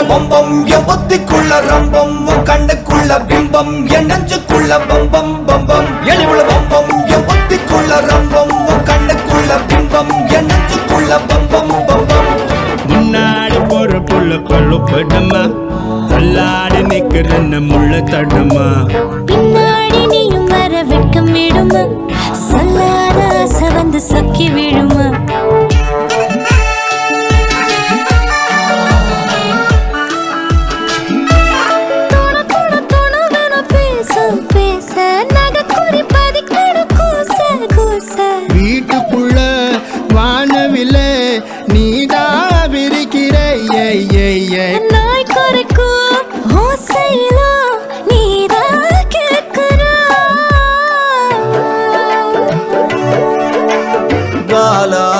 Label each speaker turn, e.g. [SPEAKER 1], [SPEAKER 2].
[SPEAKER 1] பம்பம் என் ஒத்திக்குள்ள ரம்பம் கண்ணுக்குள்ள பிம்பம் என் நெஞ்சுக்குள்ள பம்பம் பம்பம் எளிவுள்ள பம்பம் என் ஒத்திக்குள்ள ரம்பம் கண்ணுக்குள்ள பிம்பம் என் நெஞ்சுக்குள்ள பம்பம் பம்பம்
[SPEAKER 2] முன்னாடி போற புள்ள பழுப்படுமா தள்ளாடி நிக்கிறன்னு முள்ள தடுமா
[SPEAKER 3] பின்னாடி நீயும் வர வெட்கம் விடுமா சொல்லாத ஆசை வந்து சொக்கி விடுமா